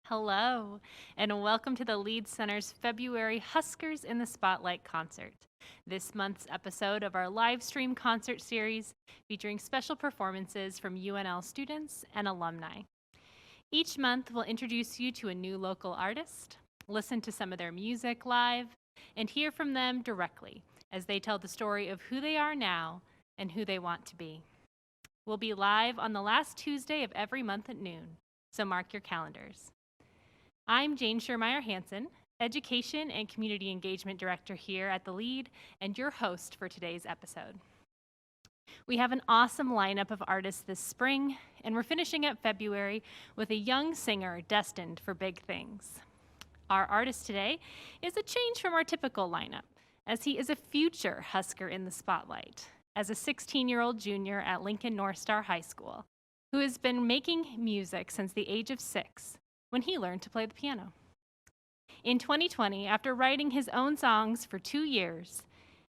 Hello, and welcome to the Lead Center's February Huskers in the Spotlight concert. This month's episode of our live stream concert series featuring special performances from UNL students and alumni. Each month, we'll introduce you to a new local artist, listen to some of their music live, and hear from them directly as they tell the story of who they are now and who they want to be. We'll be live on the last Tuesday of every month at noon, so mark your calendars. I'm Jane Schermeyer-Hansen, Education and Community Engagement Director here at The Lead, and your host for today's episode. We have an awesome lineup of artists this spring, and we're finishing up February with a young singer destined for big things. Our artist today is a change from our typical lineup, as he is a future Husker in the spotlight, as a 16-year-old junior at Lincoln North Star High School, who has been making music since the age of 6, when he learned to play the piano. In 2020, after writing his own songs for 2 years,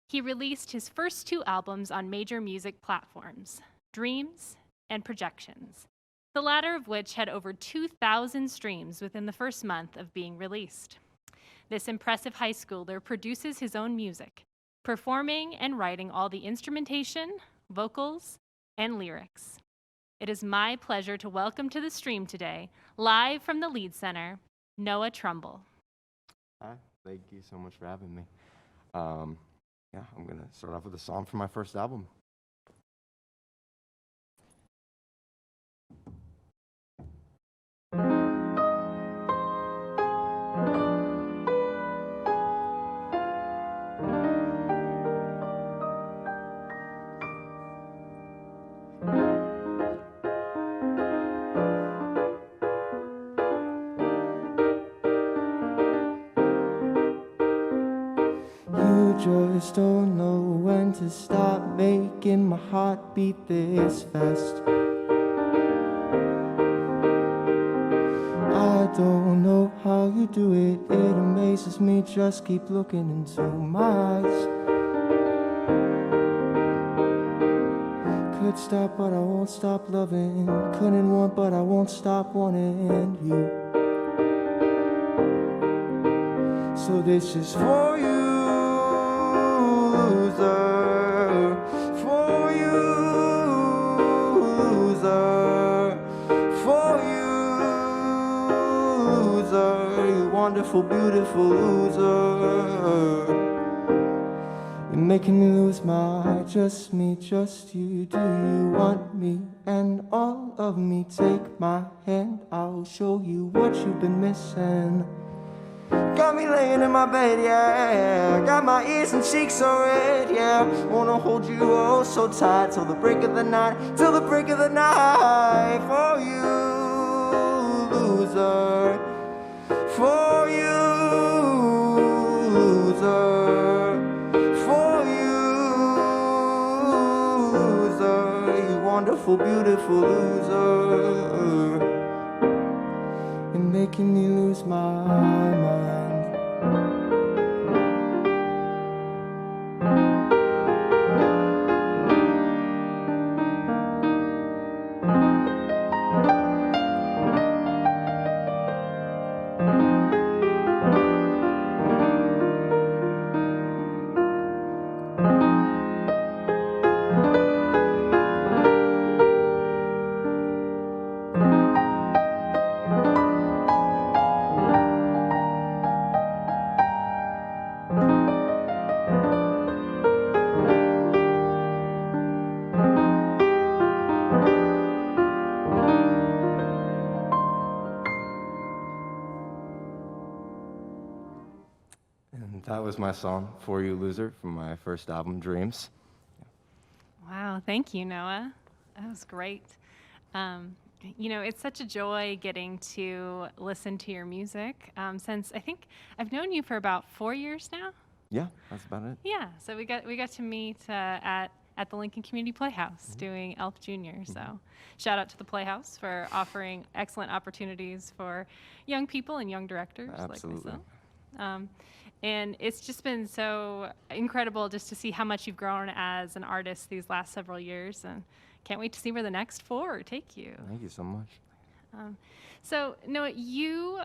he released his first 2 albums on major music platforms, Dreams and Projections, the latter of which had over 2,000 streams within the first month of being released. This impressive high schooler produces his own music, performing and writing all the instrumentation, vocals, and lyrics. It is my pleasure to welcome to the stream today, live from the Lead Center, Noah Trumble. Hi, thank you so much for having me. I'm going to start off with a song from my first album. Just don't know when to stop making my heart beat this fast. I don't know how you do it, it amazes me, just keep looking into my eyes. Could stop but I won't stop loving, couldn't want but I won't stop wanting you. So this is for you, loser, for you, loser, for you, loser, you wonderful, beautiful loser. You're making me lose my just me, just you. Do you want me and all of me? Take my hand, I'll show you what you've been missing. Got me laying in my bed, yeah. Got my ears and cheeks so red, yeah. Wanna hold you oh so tight till the break of the night, till the break of the night. For you, loser. For you, loser. For you, loser. You wonderful, beautiful loser. You're making me lose my mind. That was my song, For You Loser, from my first album, Dreams. Wow, thank you, Noah. That was great. It's such a joy getting to listen to your music since I think I've known you for about 4 years now. Yeah, that's about it. Yeah, so we got to meet at the Lincoln Community Playhouse doing Elf Junior. So shout out to the Playhouse for offering excellent opportunities for young people and young directors Absolutely. like myself. And it's just been so incredible just to see how much you've grown as an artist these last several years, and can't wait to see where the next 4 take you. Thank you so much. So, Noah, you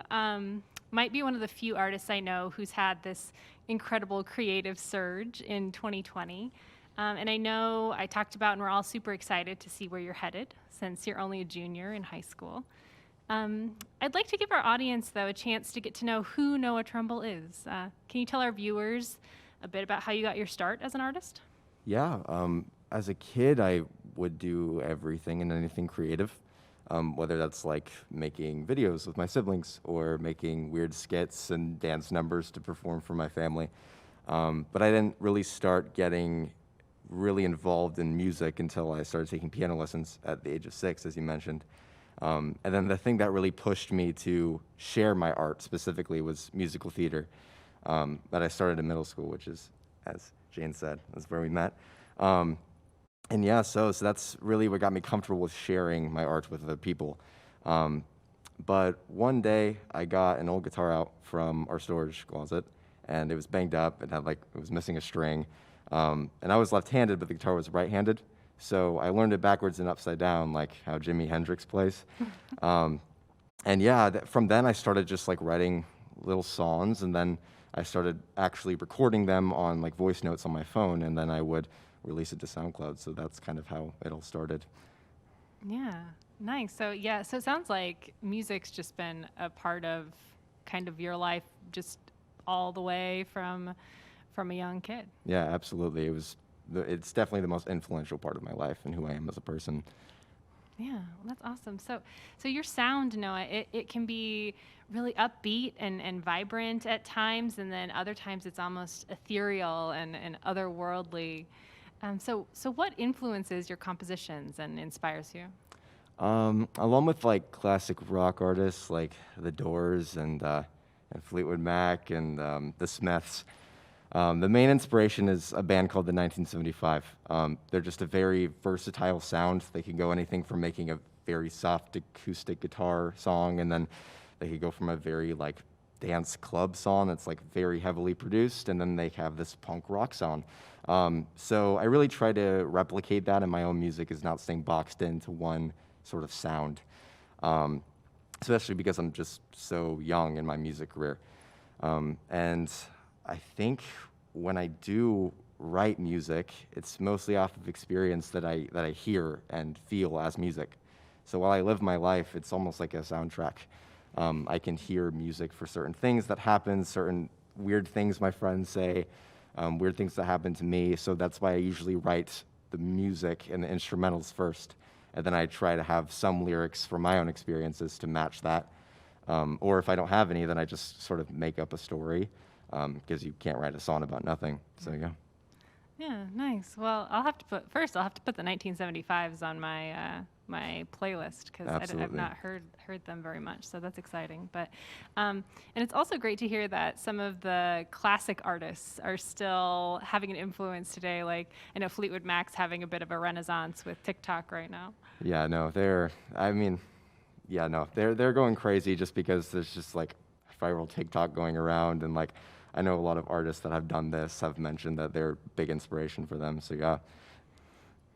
might be one of the few artists I know who's had this incredible creative surge in 2020. And I know I talked about, and we're all super excited to see where you're headed since you're only a junior in high school. I'd like to give our audience, though, a chance to get to know who Noah Trumble is. Can you tell our viewers a bit about how you got your start as an artist? Yeah, as a kid, I would do everything and anything creative, whether that's like making videos with my siblings or making weird skits and dance numbers to perform for my family. But I didn't really start getting really involved in music until I started taking piano lessons at the age of 6, as you mentioned. And then the thing that really pushed me to share my art specifically was musical theater that I started in middle school, which is, as Jane said, that's where we met. And yeah, so that's really what got me comfortable with sharing my art with other people. But one day I got an old guitar out from our storage closet, and it was banged up. It was missing a string, and I was left-handed, but the guitar was right-handed. So I learned it backwards and upside down, like how Jimi Hendrix plays. And yeah, from then I started just like writing little songs, and then I started actually recording them on like voice notes on my phone, and then I would release it to SoundCloud. So that's kind of how it all started. Yeah, nice. So so it sounds like music's just been a part of kind of your life just all the way from a young kid. Yeah, absolutely. It's definitely the most influential part of my life and who I am as a person. Yeah, well, that's awesome. So your sound, Noah, it can be really upbeat and vibrant at times, and then other times it's almost ethereal and otherworldly. So what influences your compositions and inspires you? Along with like classic rock artists like The Doors and Fleetwood Mac and the Smiths. The main inspiration is a band called the 1975. They're just a very versatile sound. They can go anything from making a very soft acoustic guitar song, and then they could go from a very like dance club song that's like very heavily produced, and then they have this punk rock sound. So I really try to replicate that in my own music, is not staying boxed into one sort of sound, especially because I'm just so young in my music career. And I think when I do write music, it's mostly off of experience that I hear and feel as music. So while I live my life, it's almost like a soundtrack. I can hear music for certain things that happen, certain weird things my friends say, weird things that happen to me. So that's why I usually write the music and the instrumentals first. And then I try to have some lyrics from my own experiences to match that. Or if I don't have any, then I just sort of make up a story, because you can't write a song about nothing. So yeah. Yeah, nice. Well, I'll have to put the 1975s on my playlist because I've not heard them very much. So that's exciting. But and it's also great to hear that some of the classic artists are still having an influence today. Like I know Fleetwood Mac's having a bit of a renaissance with TikTok right now. Yeah, no, they're going crazy just because there's just like viral TikTok going around, and like I know a lot of artists that have done this have mentioned that they're big inspiration for them. So yeah.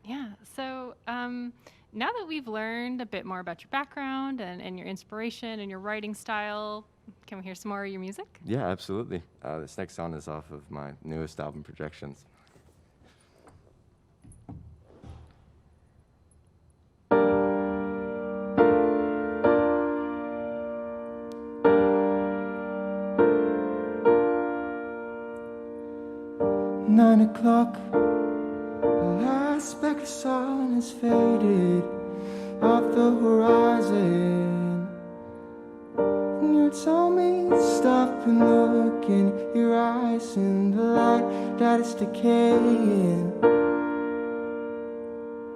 Yeah. So now that we've learned a bit more about your background and your inspiration and your writing style, can we hear some more of your music? Yeah, absolutely. This next song is off of my newest album, Projections. 9 o'clock, the last speck of sun has faded off the horizon. And you tell me to stop and look in your eyes in the light that is decaying.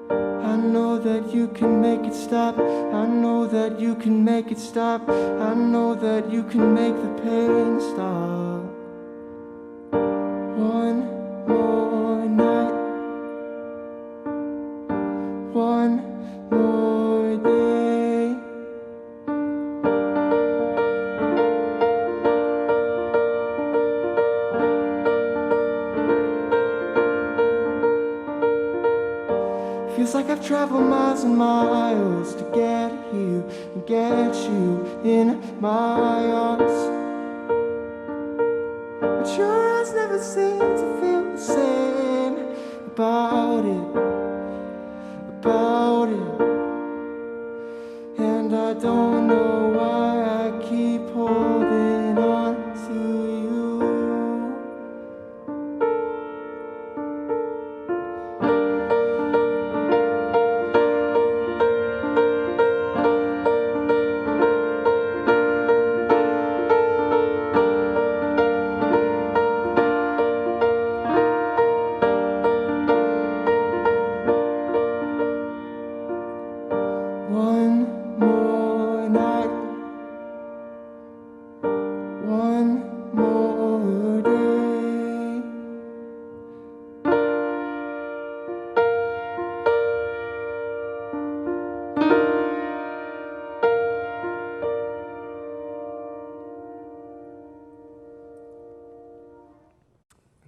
I know that you can make it stop. I know that you can make it stop. I know that you can make the pain stop. One more night, one more day. Feels like I've traveled miles and miles to get you and get you in my arms. But your eyes never seem to feel the same about it. And I don't know why I keep holding on to you. One more night, one more day.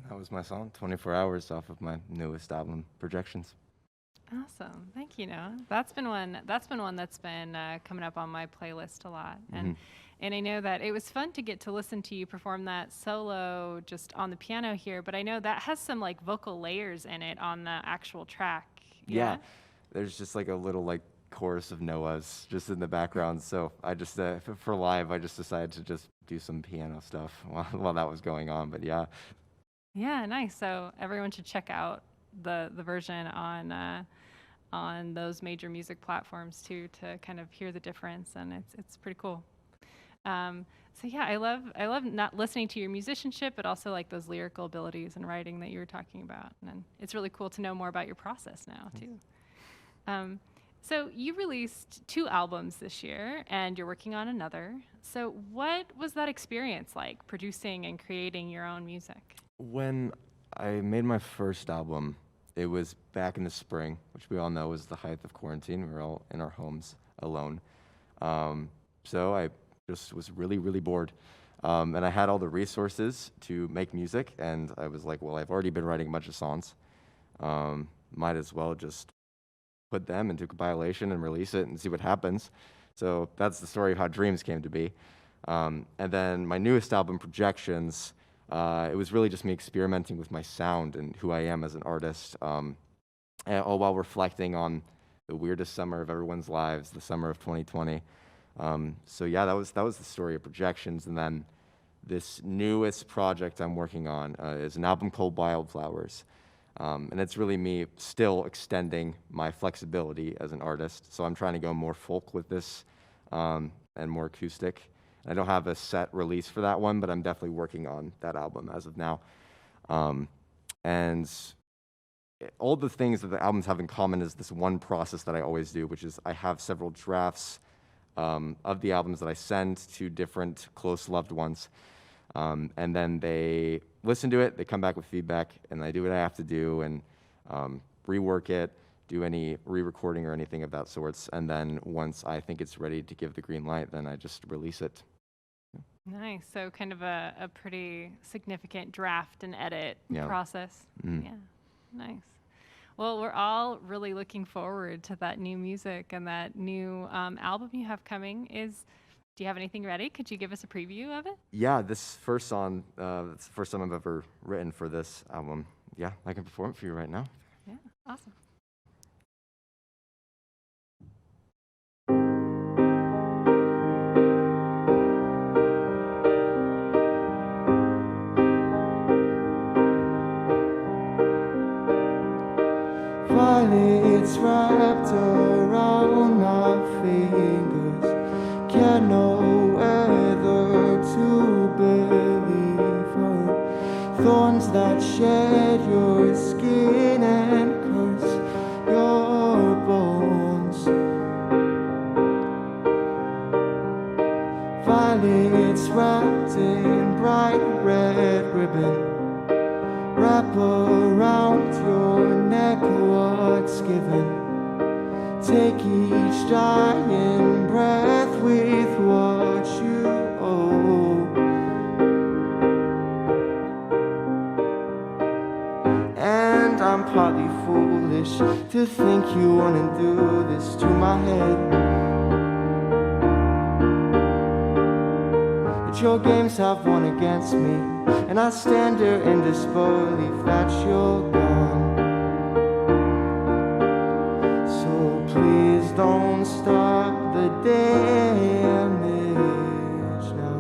That was my song, 24 Hours, off of my newest album, Projections. Awesome. Thank you, Noah. That's been one that's been coming up on my playlist a lot. And I know that it was fun to get to listen to you perform that solo just on the piano here, but I know that has some like vocal layers in it on the actual track. Yeah, there's just like a little like chorus of Noah's just in the background. So I just, for live, I just decided to just do some piano stuff while that was going on. But yeah. Yeah, nice. So everyone should check out the version on those major music platforms too, to kind of hear the difference, and it's pretty cool. So yeah, I love not listening to your musicianship, but also like those lyrical abilities and writing that you were talking about, and it's really cool to know more about your process now too. So you released 2 albums this year, and you're working on another. So what was that experience like, producing and creating your own music? When I made my first album, it was back in the spring, which we all know was the height of quarantine. We were all in our homes alone. So I just was really, really bored. And I had all the resources to make music, and I was like, well, I've already been writing a bunch of songs. Might as well just put them into compilation and release it and see what happens. So that's the story of how Dreams came to be. And then my newest album, Projections, it was really just me experimenting with my sound and who I am as an artist, and all while reflecting on the weirdest summer of everyone's lives, the summer of 2020. So yeah, that was the story of Projections. And then this newest project I'm working on is an album called Wildflowers. And it's really me still extending my flexibility as an artist. So I'm trying to go more folk with this, and more acoustic. I don't have a set release for that one, but I'm definitely working on that album as of now. And all the things that the albums have in common is this one process that I always do, which is I have several drafts of the albums that I send to different close loved ones. And then they listen to it, they come back with feedback, and I do what I have to do and rework it, do any re-recording or anything of that sorts. And then once I think it's ready to give the green light, then I just release it. Nice. So kind of a pretty significant draft and edit process. Yeah. Nice. Well, we're all really looking forward to that new music and that new album you have coming. Do you have anything ready? Could you give us a preview of it? Yeah, this first song, it's the first time I've ever written for this album. Yeah, I can perform it for you right now. Yeah, awesome. Violets wrapped around my fingers, can't know whether to believe her. Thorns that shed your skin and curse your bones. Violets wrapped in bright red ribbon, wrap around your neck what's given. Take each dying breath with what you owe. And I'm partly foolish to think you wanna do this to my head. But your games have won against me, and I stand here in disbelief that you're gone. So please don't stop the damage now.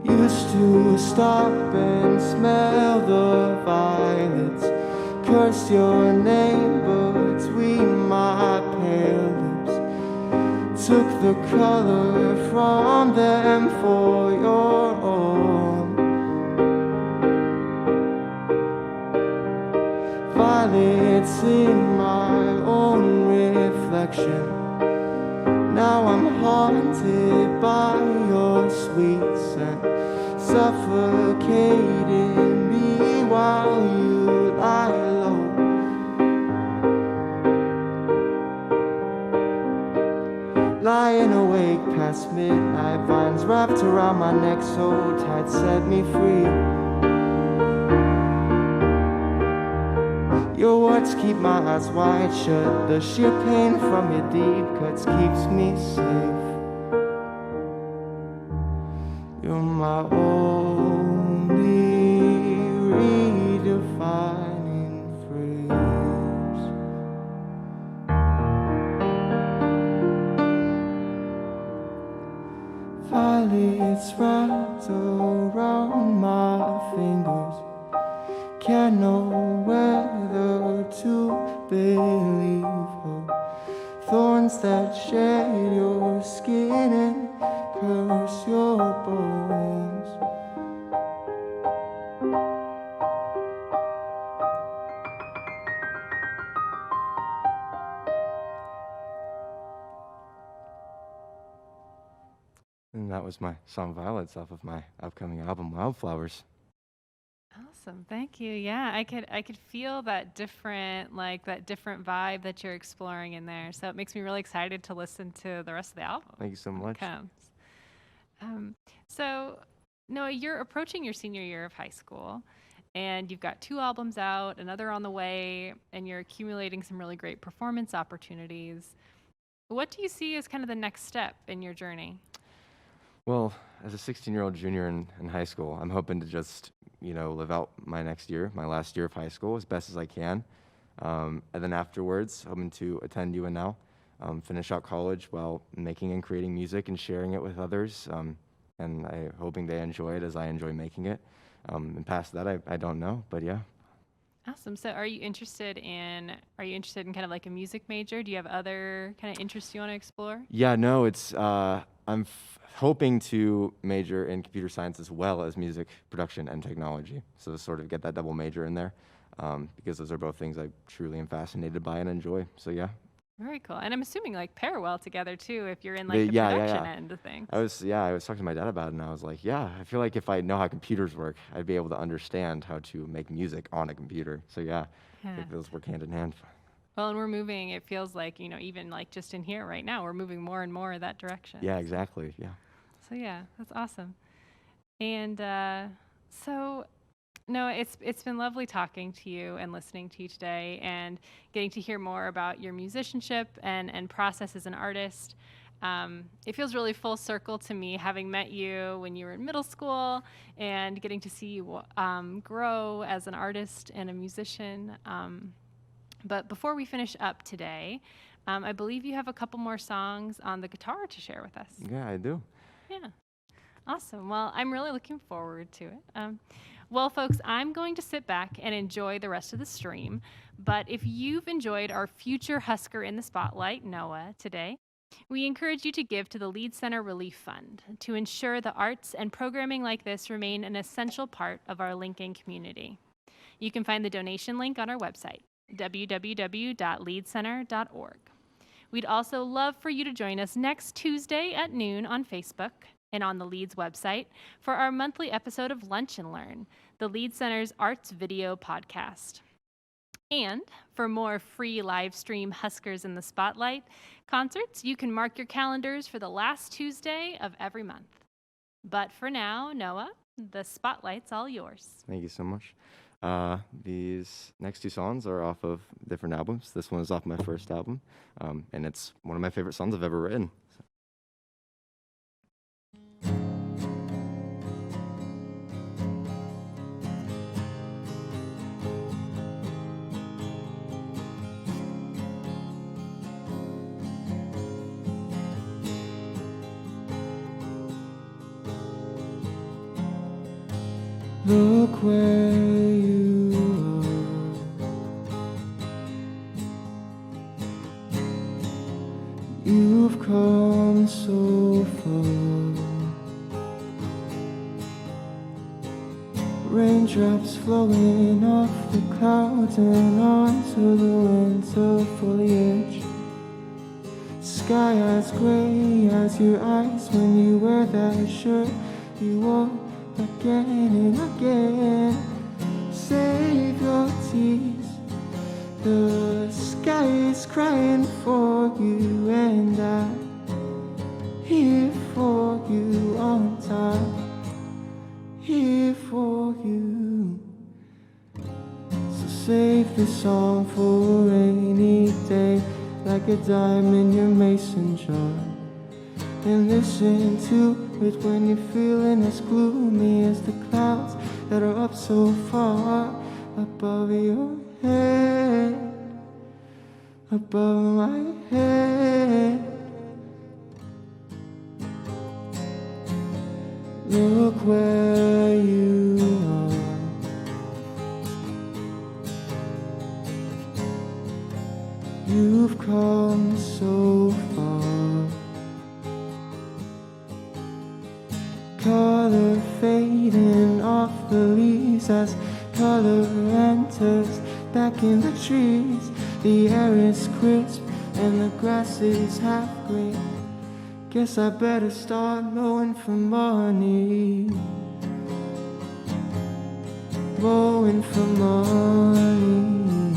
Used to stop and smell the violets, curse your name between my pale lips, took the color from them for your own. Violets in my own reflection. Now I'm haunted by your sweet scent, suffocating me while you lie low. Lying awake past midnight, vines wrapped around my neck so tight, set me free. Your words keep my eyes wide shut. The sheer pain from your deep cuts keeps me safe. You're my only redefining phrase. Violets wrapped around my fingers. Can't know whether to believe her. Thorns that shed your skin and curse your bones. And that was my song Violets off of my upcoming album Wildflowers. Awesome, thank you. Yeah, I could feel that different vibe that you're exploring in there. So it makes me really excited to listen to the rest of the album. Thank you so when it much. comes. So Noah, you're approaching your senior year of high school, and you've got 2 albums out, another on the way, and you're accumulating some really great performance opportunities. What do you see as kind of the next step in your journey? Well, as a 16-year-old junior in high school, I'm hoping to just, live out my next year, my last year of high school, as best as I can. And then afterwards, hoping to attend UNL, finish out college while making and creating music and sharing it with others. And I'm hoping they enjoy it as I enjoy making it. And past that, I don't know, but yeah. Awesome. So are you interested in kind of like a music major? Do you have other kind of interests you want to explore? Yeah, no, I'm hoping to major in computer science as well as music production and technology. So sort of get that double major in there, because those are both things I truly am fascinated by and enjoy. So yeah. Very cool. And I'm assuming like pair well together too if you're in The- like the yeah, yeah, production yeah. end of things. I was talking to my dad about it, and I was like, yeah, I feel like if I know how computers work, I'd be able to understand how to make music on a computer. So yeah, I Yeah. think those work hand in hand. Well, and we're moving, it feels like, even like just in here right now, we're moving more and more that direction. Yeah, exactly. Yeah. So yeah, that's awesome. And so no, it's been lovely talking to you and listening to you today and getting to hear more about your musicianship and process as an artist. It feels really full circle to me having met you when you were in middle school and getting to see you grow as an artist and a musician. But before we finish up today, I believe you have a couple more songs on the guitar to share with us. Yeah, I do. Yeah. Awesome. Well, I'm really looking forward to it. Well, folks, I'm going to sit back and enjoy the rest of the stream. But if you've enjoyed our future Husker in the Spotlight, Noah, today, we encourage you to give to the Lead Center Relief Fund to ensure the arts and programming like this remain an essential part of our Lincoln community. You can find the donation link on our website, www.leadcenter.org. We'd also love for you to join us next Tuesday at noon on Facebook and on the Leeds website for our monthly episode of Lunch and Learn, the Leeds Center's arts video podcast. And for more free live stream Huskers in the Spotlight concerts, you can mark your calendars for the last Tuesday of every month. But for now, Noah, the spotlight's all yours. Thank you so much. These next two songs are off of different albums. This one is off my first album, and it's one of my favorite songs I've ever written. Look where you are. You've come so far. Raindrops flowing off the clouds and onto the winter foliage. Sky as gray as your eyes when you wear that shirt you wore again and again. Save your tears. The sky is crying for you, and I'm here for you on time. Here for you. So save this song for a rainy day, like a dime in your mason jar. And listen to it when you're feeling as gloomy as the clouds that are up so far above your head, above my head. Look where you are. You've come so far. Color fading off the leaves as color enters back in the trees. The air is crisp and the grass is half green. Guess I better start mowing for money. Mowing for money.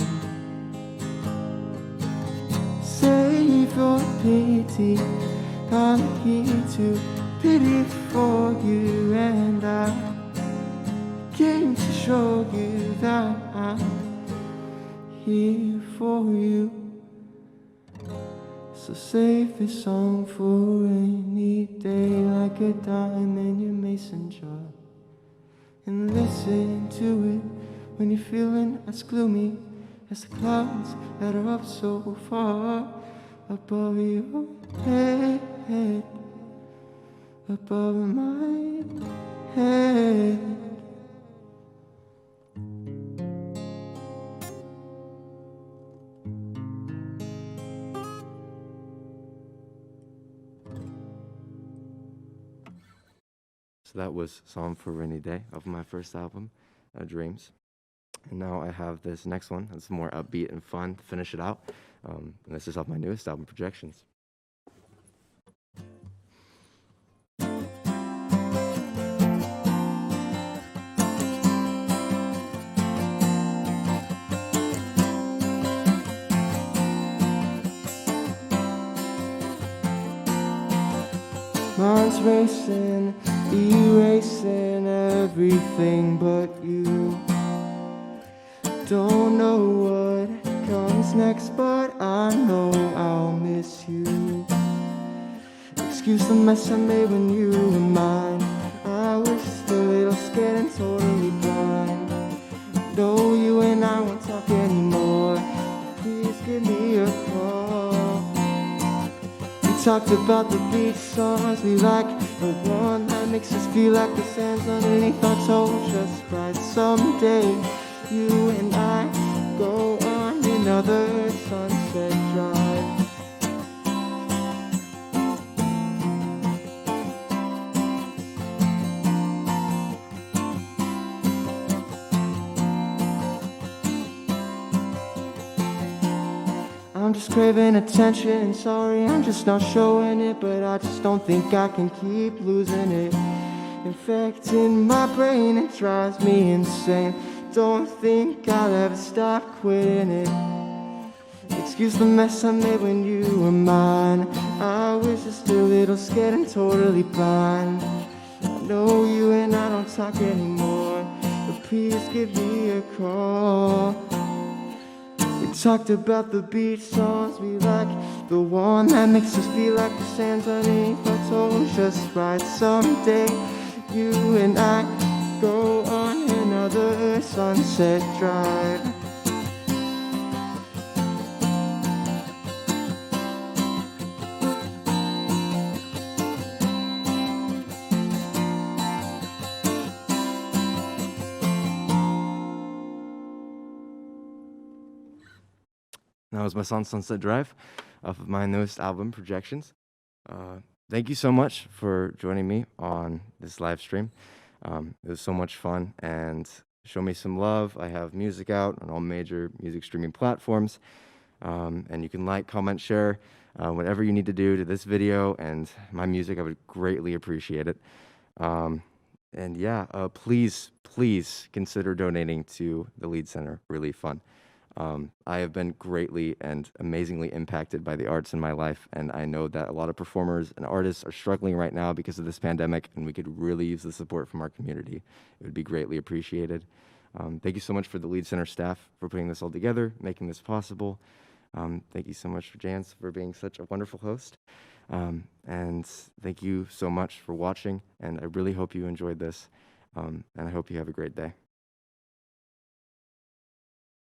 Save your pity. I'm here to pity for you, and I came to show you that I'm here for you. So save this song for a rainy day, like a dime in your mason jar. And listen to it when you're feeling as gloomy as the clouds that are up so far above your head, above my head. So that was Song for a Rainy Day of my first album, Dreams. And now I have this next one that's more upbeat and fun to finish it out. And this is off my newest album, Projections. Mind's racing, erasing everything but you. Don't know what comes next, but I know I'll miss you. Excuse the mess I made when you were mine. I was just a little scared and totally blind. No, you and I won't talk anymore. Please give me a call. We talked about the beach songs we like, the one that makes us feel like the sand's underneath our toes. Just right, someday you and I go on another Sunset Drive. I'm just craving attention, sorry I'm just not showing it, but I just don't think I can keep losing it. Infecting my brain, it drives me insane. Don't think I'll ever stop quitting it. Excuse the mess I made when you were mine. I was just a little scared and totally blind. I know you and I don't talk anymore, but please give me a call. We talked about the beach songs we like, the one that makes us feel like the sands underneath our toes. Just right, someday you and I go on another Sunset Drive. That was my song Sunset Drive off of my newest album, Projections. Thank you so much for joining me on this live stream. It was so much fun, and show me some love. I have music out on all major music streaming platforms, and you can like, comment, share, whatever you need to do to this video and my music. I would greatly appreciate it. And yeah, please consider donating to the Lead Center Relief Fund. I have been greatly and amazingly impacted by the arts in my life, and I know that a lot of performers and artists are struggling right now because of this pandemic, and we could really use the support from our community. It would be greatly appreciated. Thank you so much for the Lead Center staff for putting this all together, making this possible. Thank you so much for Jans for being such a wonderful host. And thank you so much for watching, and I really hope you enjoyed this, and I hope you have a great day.